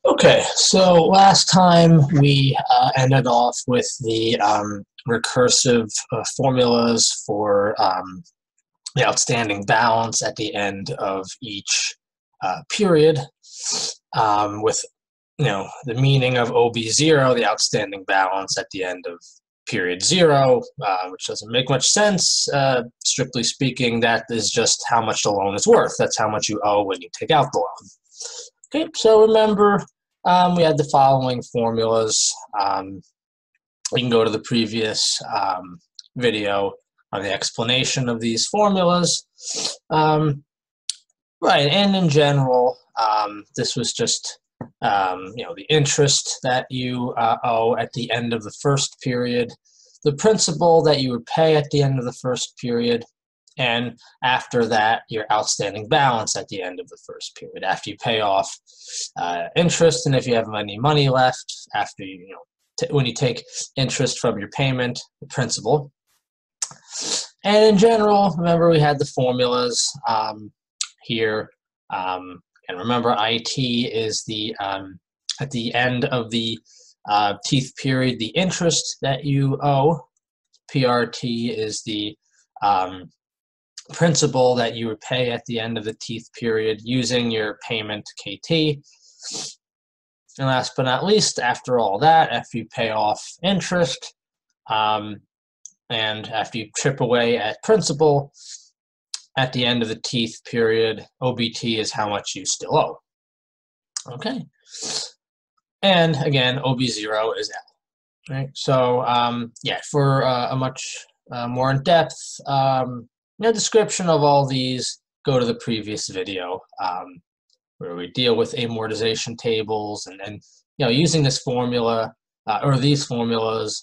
Okay, so last time we ended off with the recursive formulas for the outstanding balance at the end of each period, with the meaning of OB0, the outstanding balance at the end of period 0, which doesn't make much sense. Strictly speaking, that is just how much the loan is worth. That's how much you owe when you take out the loan. Okay, so remember, we had the following formulas. You can go to the previous video on the explanation of these formulas. Right, and in general, this was just the interest that you owe at the end of the first period, the principal that you would pay at the end of the first period, and after that, your outstanding balance at the end of the first period. After you pay off interest, and if you have any money left, after when you take interest from your payment, the principal. And in general, remember we had the formulas here. And remember, IT is the at the end of the teeth period, the interest that you owe. PRT is the principal that you would pay at the end of the teeth period using your payment KT. And last but not least, after all that, after you pay off interest, and after you chip away at principal, at the end of the teeth period, OBT is how much you still owe. Okay. And again, OB0 is L. Right. So yeah, for a much more in-depth description of all these, go to the previous video where we deal with amortization tables and using this formula or these formulas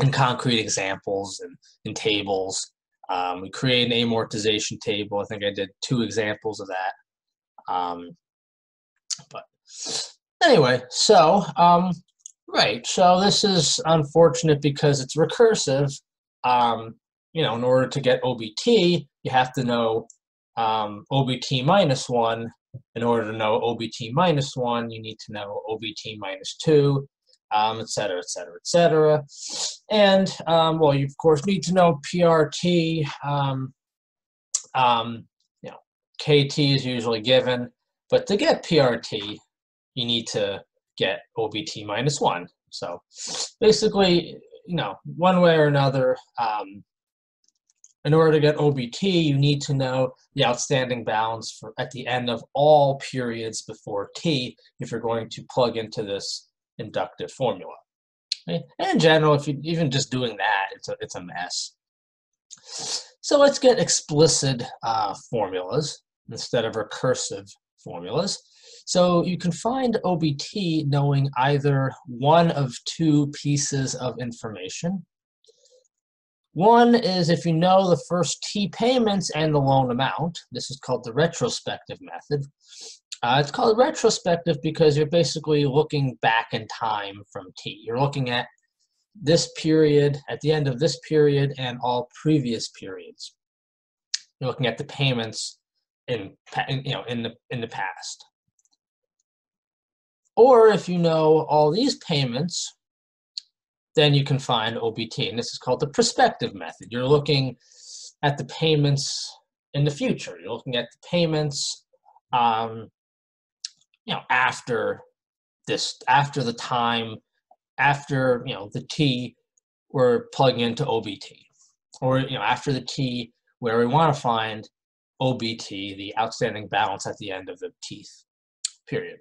in concrete examples and in tables. We create an amortization table. I think I did 2 examples of that. But anyway, so right, so this is unfortunate because it's recursive. In order to get OBT, you have to know OBT minus 1. In order to know OBT minus 1, you need to know OBT minus 2, et cetera, et cetera, et cetera. And, well, you, of course, need to know PRT. KT is usually given. But to get PRT, you need to get OBT minus 1. So basically, one way or another, in order to get OBT, you need to know the outstanding balance at the end of all periods before T if you're going to plug into this inductive formula. Okay? And in general, if you're even just doing that, it's a mess. So let's get explicit formulas instead of recursive formulas. So you can find OBT knowing either one of 2 pieces of information. One is if you know the first T payments and the loan amount. This is called the retrospective method. It's called retrospective because you're basically looking back in time from T. You're looking at this period, at the end of this period, and all previous periods. You're looking at the payments in the past. Or if you know all these payments, then you can find OBT, and this is called the prospective method. You're looking at the payments in the future. You're looking at the payments, after the time, after the T we're plugging into OBT, or after the T where we want to find OBT, the outstanding balance at the end of the teeth period.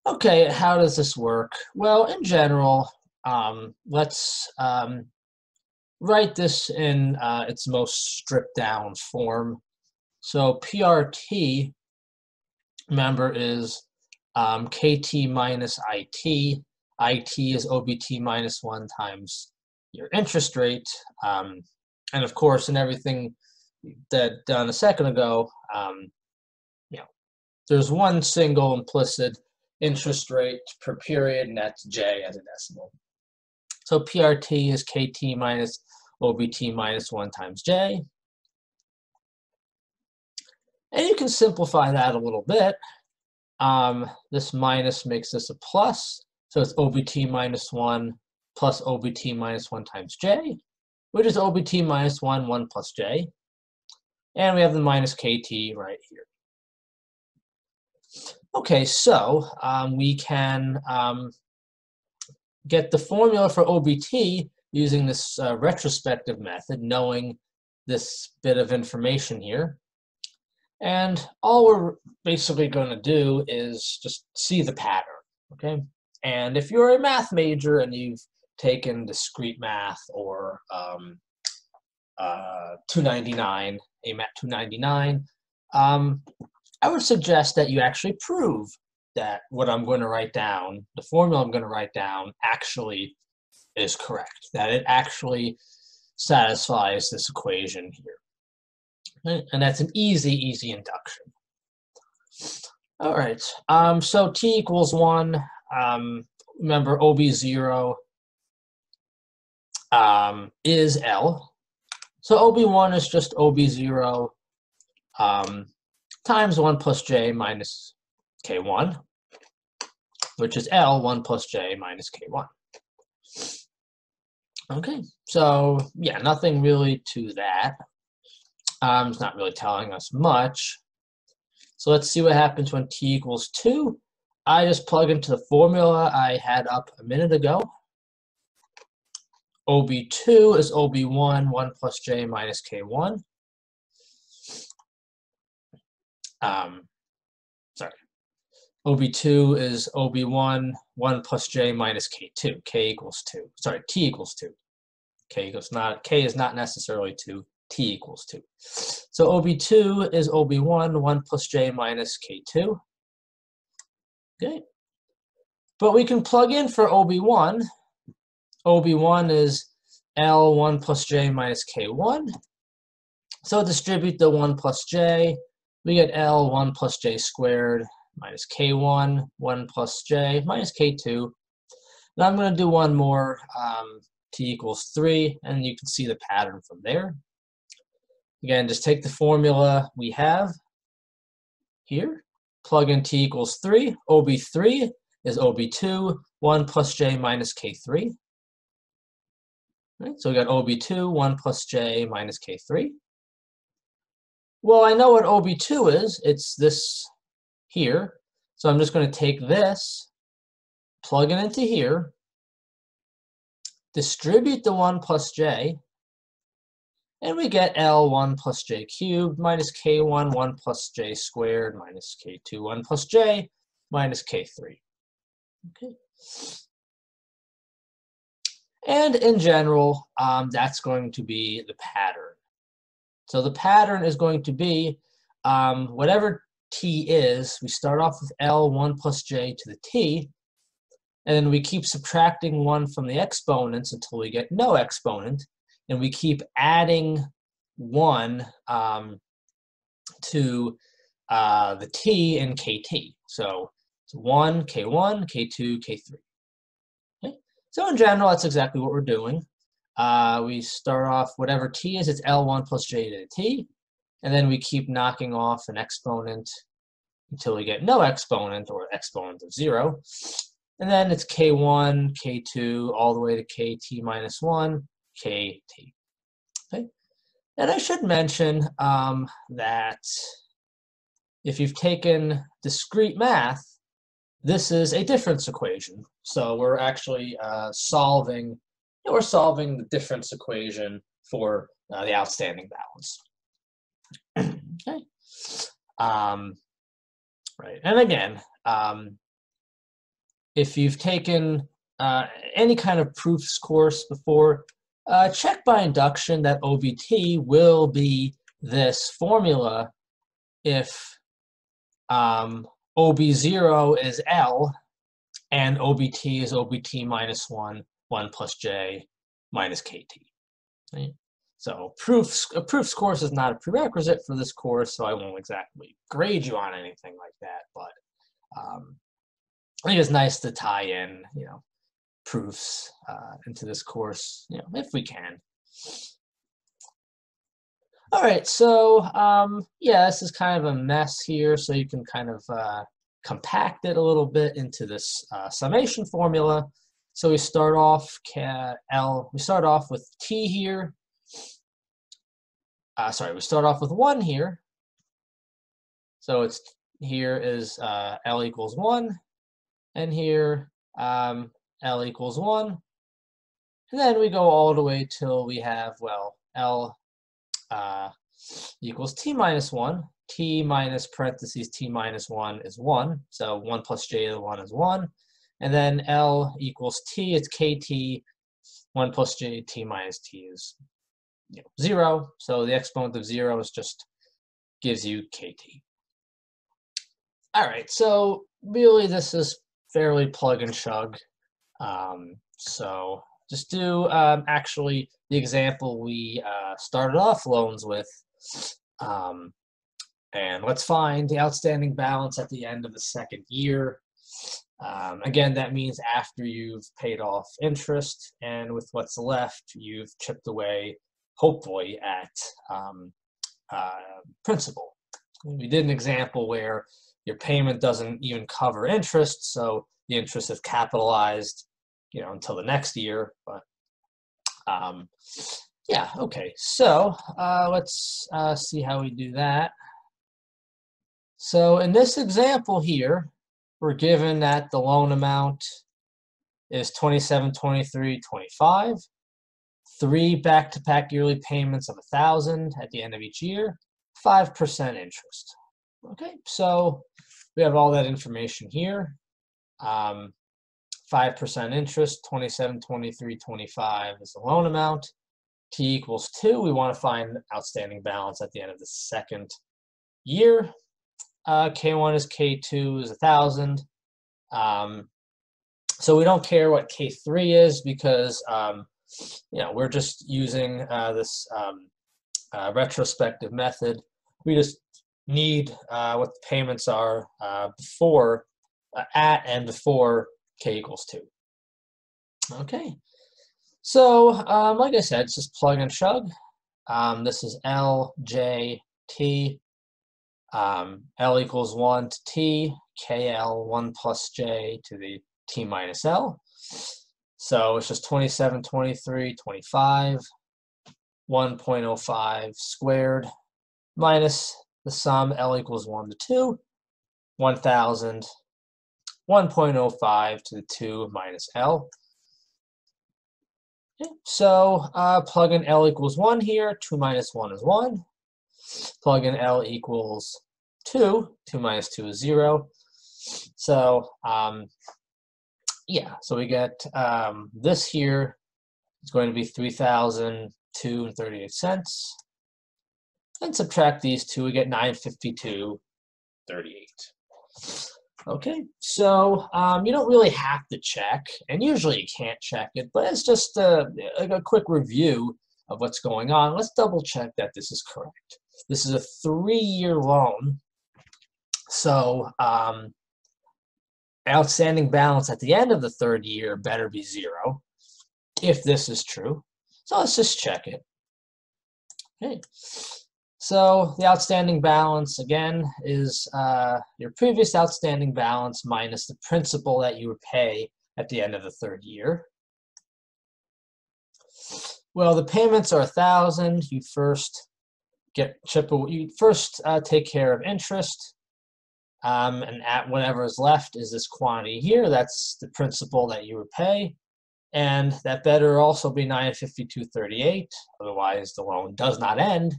Okay, how does this work? Well, in general, let's write this in its most stripped down form. So PRT, remember, is KT minus IT. IT is OBT minus 1 times your interest rate. And of course, in everything that done a second ago, there's one single implicit interest rate per period, and that's J as a decimal. So PRT is KT minus OBT minus 1 times J. And you can simplify that a little bit. This minus makes this a plus, so it's OBT minus 1 plus OBT minus 1 times j, which is OBT minus 1, 1 plus j. And we have the minus KT right here. Okay, so we can get the formula for OBT using this retrospective method, knowing this bit of information here. And all we're basically going to do is just see the pattern, okay? And if you're a math major and you've taken discrete math or 299, AMAT 299, I would suggest that you actually prove that what I'm going to write down, the formula I'm going to write down, actually is correct, that it actually satisfies this equation here. And that's an easy induction. All right, so t equals 1. Remember, OB0 is L. So OB1 is just OB0 times 1 plus j minus K1, which is L 1 plus j minus K1. Okay, so yeah, nothing really to that. It's not really telling us much. So let's see what happens when t equals 2. I just plug into the formula I had up a minute ago. OB2 is OB1, 1 plus j minus K1. OB2 is OB1, 1 plus j minus K2. K equals 2. Sorry, t equals 2. K is not necessarily 2. T equals 2. So OB2 is OB1, 1 plus j minus K2. Okay. But we can plug in for OB1. OB1 is L 1 plus j minus K1. So distribute the 1 plus j. We get L 1 plus j squared minus K1, 1 plus j minus K2. Now I'm going to do one more, t equals 3, and you can see the pattern from there. Again, just take the formula we have here, plug in t equals 3. OB3 is OB2, 1 plus j minus K3. Right, so we got OB2, 1 plus j minus K3. Well, I know what OB2 is. It's this here. So I'm just going to take this, plug it into here, distribute the 1 plus j, and we get L 1 plus j cubed minus K1, 1 plus j squared minus K2, 1 plus j minus K3. Okay. And in general, that's going to be the pattern. So the pattern is going to be whatever t is, we start off with L 1 plus j to the t, and then we keep subtracting 1 from the exponents until we get no exponent, and we keep adding 1 to the t in kt. So it's 1, K1, K2, K3. Okay? So in general, that's exactly what we're doing. We start off, whatever t is, it's L1 plus j to the t, and then we keep knocking off an exponent until we get no exponent, or exponent of 0. And then it's K1, K2, all the way to Kt minus 1, Kt. Okay? And I should mention that if you've taken discrete math, this is a difference equation. So we're actually solving the difference equation for the outstanding balance. Okay. Right. And again, if you've taken any kind of proofs course before, check by induction that OBT will be this formula if OB0 is L and OBT is OBT minus 1, 1 plus j minus KT. Right? So a proofs course is not a prerequisite for this course, so I won't exactly grade you on anything like that, but I think it's nice to tie in, proofs into this course, if we can. All right, so yeah, this is kind of a mess here, so you can kind of compact it a little bit into this summation formula. So we start off with T here. We start off with 1 here. So it's here is L equals 1, and here L equals 1. And then we go all the way till we have, well, L equals T minus 1. T minus parentheses T minus 1 is 1. So 1 plus j to the 1 is 1. And then L equals T, it's KT. 1 plus j T minus T is 0. So the exponent of 0 is just gives you KT. All right, so really this is fairly plug and chug. So just do actually the example we started off loans with. And let's find the outstanding balance at the end of the second year. Again, that means after you've paid off interest, and with what's left, you've chipped away, hopefully, at principal. We did an example where your payment doesn't even cover interest, so the interest is capitalized, until the next year. But yeah, okay. So let's see how we do that. So in this example here, we're given that the loan amount is $27, $23, $25, 3 back-to-back yearly payments of $1,000 at the end of each year, 5% interest. Okay, so we have all that information here. 5% interest, $27, $23, $25 is the loan amount. T equals 2. We want to find outstanding balance at the end of the second year. K1 is K2 is 1,000. So we don't care what K3 is because we're just using this retrospective method. We just need what the payments are before at and before K equals 2. Okay. So like I said, it's just plug and chug. This is L, J, T. L equals 1 to T, KL 1 plus J to the T minus L. So it's just 27, 23, 25, 1.05 squared minus the sum L equals 1 to 2, 1,000, 1.05 to the 2 minus L. Okay. So plug in L equals 1 here, 2 minus 1 is 1. Plug in L equals 2. 2 minus 2 is 0. So, yeah, so we get this here is going to be $3,002.38. And subtract these two, we get $952.38. Okay, so you don't really have to check, and usually you can't check it, but it's just a quick review of what's going on. Let's double check that this is correct. This is a 3-year loan, so outstanding balance at the end of the third year better be 0, if this is true. So let's just check it. Okay, so the outstanding balance, again, is your previous outstanding balance minus the principal that you would pay at the end of the third year. Well, the payments are 1,000. You first take care of interest, and at whatever is left is this quantity here. That's the principal that you would pay, and that better also be $952.38. Otherwise, the loan does not end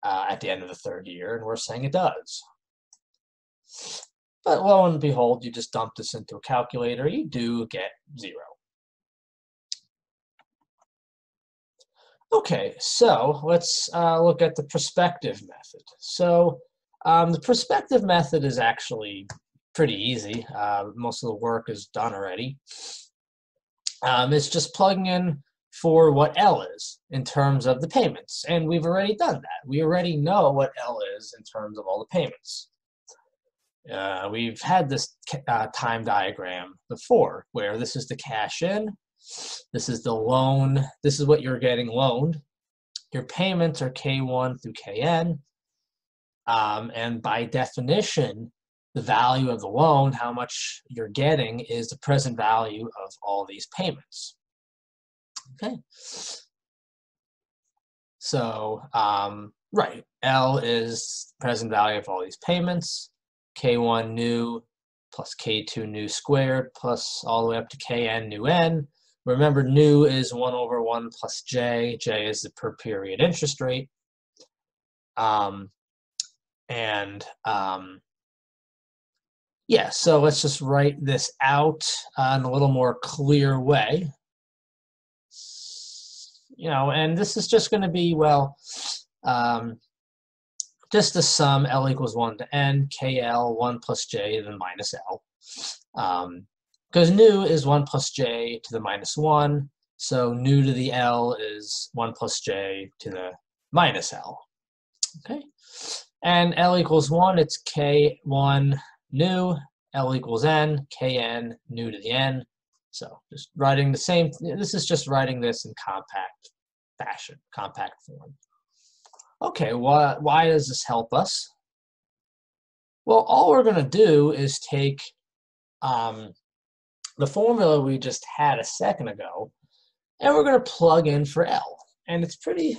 at the end of the third year, and we're saying it does. But lo and behold, you just dump this into a calculator, you do get 0. Okay, so let's look at the prospective method. So the prospective method is actually pretty easy. Most of the work is done already. It's just plugging in for what L is in terms of the payments, and we've already done that. We already know what L is in terms of all the payments. We've had this time diagram before, where this is the cash in, this is the loan, this is what you're getting loaned. Your payments are K1 through Kn, and by definition, the value of the loan, how much you're getting, is the present value of all these payments. Okay. So, right, L is present value of all these payments, K1 new plus K2 new squared plus all the way up to Kn new n. Remember, new is 1 over 1 plus J. J is the per period interest rate. Yeah, so let's just write this out in a little more clear way. And this is just going to be, well, just the sum L equals 1 to n, KL 1 plus J to the minus L. Because new is 1 plus J to the minus 1, so new to the L is 1 plus J to the minus L. Okay, and L equals 1, it's K1 new, L equals n, Kn new to the n. So just writing the same, this is just writing this in compact fashion, compact form. Okay, why does this help us? Well, all we're going to do is take the formula we just had a second ago, and we're going to plug in for L. And it's pretty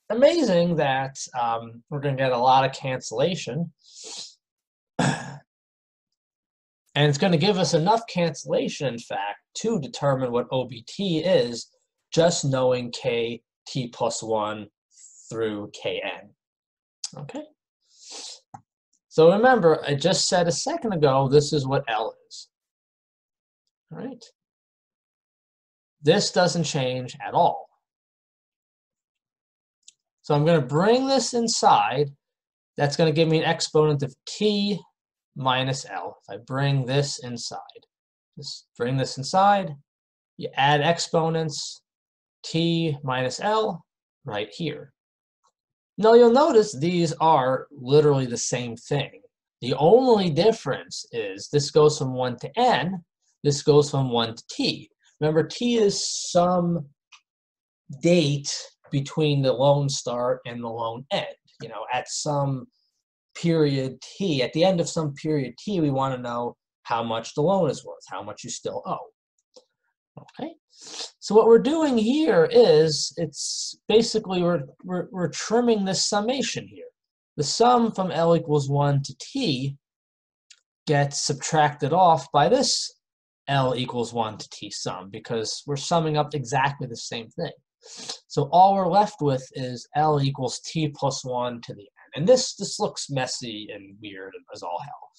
amazing that we're going to get a lot of cancellation. And it's going to give us enough cancellation, in fact, to determine what OBT is, just knowing KT plus 1 through Kn. Okay? So remember, I just said a second ago, this is what L is. All right? This doesn't change at all. So I'm going to bring this inside. That's going to give me an exponent of T minus L. If I bring this inside, just bring this inside, you add exponents, T minus L, right here. Now you'll notice these are literally the same thing. The only difference is this goes from 1 to n, this goes from 1 to t. Remember, t is some date between the loan start and the loan end. At some period t, at the end of some period t, we want to know how much the loan is worth, how much you still owe. Okay, so what we're doing here is, it's basically we're trimming this summation here. The sum from L equals 1 to t gets subtracted off by this L equals 1 to t sum, because we're summing up exactly the same thing. So all we're left with is L equals t plus 1 to the n. And this looks messy and weird as all hell.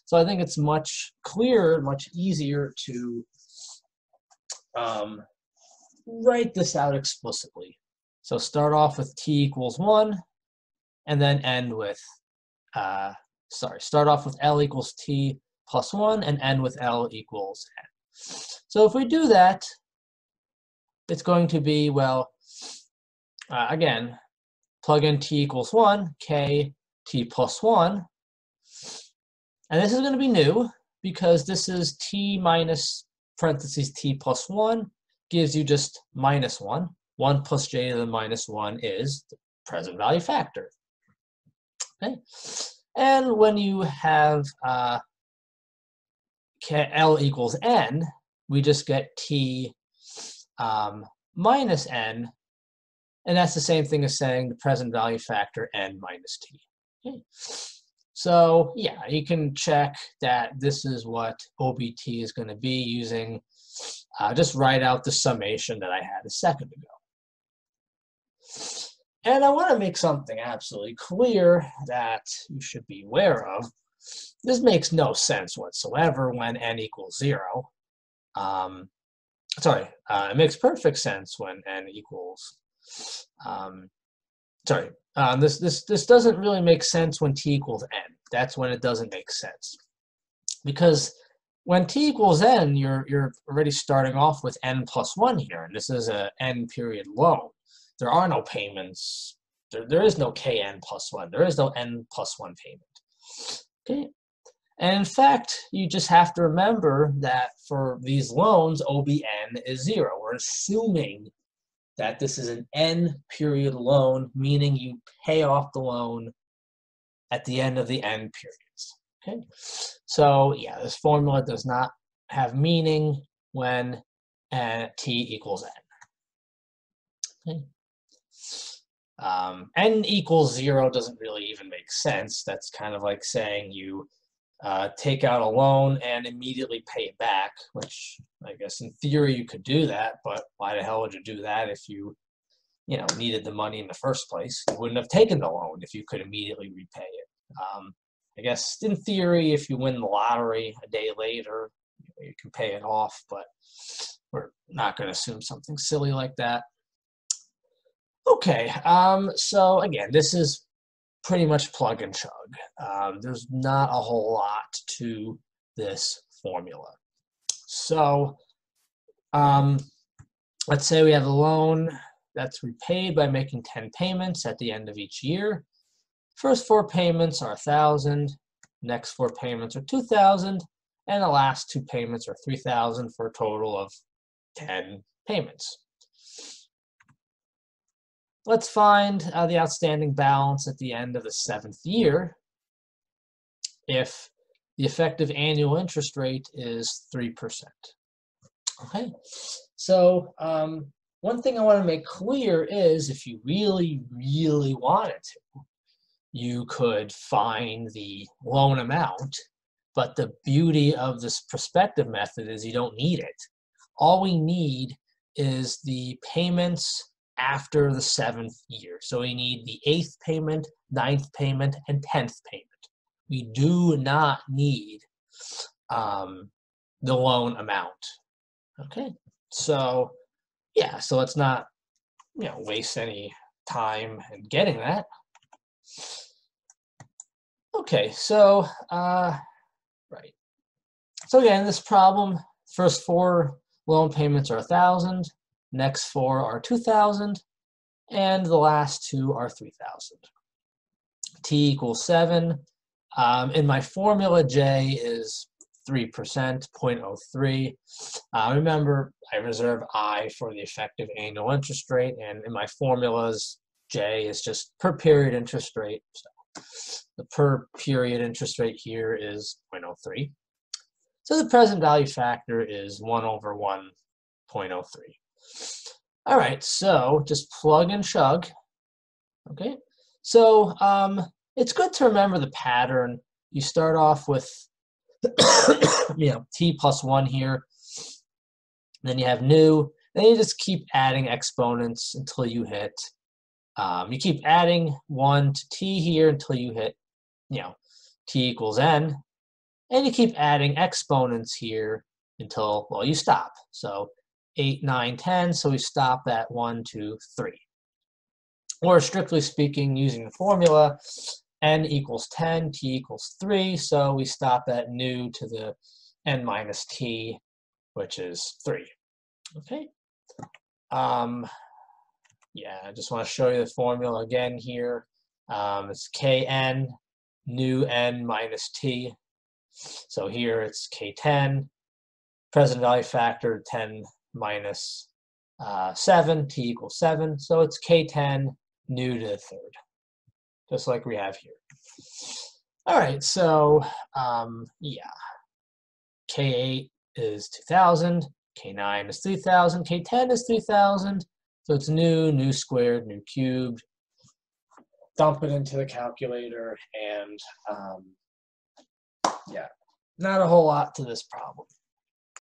So I think it's much clearer, much easier to write this out explicitly. So start off with t equals 1, and then end with, start off with L equals t plus 1, and end with L equals n. So if we do that, it's going to be, well, again, plug in t equals 1, k t plus 1. And this is going to be new, because this is t minus parentheses t plus 1 gives you just minus 1. 1 plus j to the minus 1 is the present value factor. Okay, and when you have L equals n, we just get t minus n, and that's the same thing as saying the present value factor n minus t. Okay. So yeah, you can check that this is what OBT is going to be using, just write out the summation that I had a second ago. And I want to make something absolutely clear that you should be aware of. This makes no sense whatsoever when n equals 0. It makes perfect sense when n equals, this doesn't really make sense when t equals n. That's when it doesn't make sense. Because when t equals n, you're already starting off with n plus 1 here, and this is a n period loan. There are no payments. There is no kn plus 1. There is no n plus 1 payment. Okay. And in fact, you just have to remember that for these loans, OBN is 0. We're assuming that this is an n period loan, meaning you pay off the loan at the end of the n periods. Okay, so yeah, this formula does not have meaning when t equals n. Okay. N equals 0 doesn't really even make sense. That's kind of like saying you take out a loan and immediately pay it back, which I guess in theory you could do that, but why the hell would you do that if you needed the money in the first place? You wouldn't have taken the loan if you could immediately repay it. I guess in theory, if you win the lottery a day later, you can pay it off, but we're not going to assume something silly like that. Okay, so again, this is pretty much plug and chug. There's not a whole lot to this formula. So let's say we have a loan that's repaid by making 10 payments at the end of each year. First 4 payments are $1,000, next 4 payments are $2,000, and the last 2 payments are $3,000 for a total of 10 payments. Let's find the outstanding balance at the end of the 7th year if the effective annual interest rate is 3%. Okay, so one thing I want to make clear is if you really, really wanted to, you could find the loan amount, but the beauty of this prospective method is you don't need it. All we need is the payments after the 7th year. So we need the 8th payment, 9th payment, and 10th payment. We do not need the loan amount. Okay, so yeah, so let's not waste any time in getting that. Okay, so right. So again, this problem, first 4 loan payments are $1,000, next 4 are $2,000, and the last 2 are $3,000. T equals 7. In my formula, J is 3%, 0.03. Remember, I reserve I for the effective annual interest rate, and in my formulas, J is just per period interest rate. So the per period interest rate here is 0.03. So the present value factor is 1/1.03. All right, so just plug and chug. Okay, so it's good to remember the pattern. You start off with t plus 1 here, then you have new, then you just keep adding exponents until you hit, you keep adding 1 to t here until you hit, t equals n, and you keep adding exponents here until, well, you stop. So 8, 9, 10, so we stop at 1, 2, 3. Or strictly speaking, using the formula, n equals 10, t equals 3, so we stop at new to the n minus t, which is 3. Okay. Yeah, I just want to show you the formula again here. It's kn, new n minus t. So here it's k10, present value factor 10 minus 7, t equals 7. So it's k10 new to the third, just like we have here. All right, so yeah, k8 is 2,000, k9 is 3,000, k10 is 3,000. So it's new squared, new cubed. Dump it into the calculator, and yeah, not a whole lot to this problem.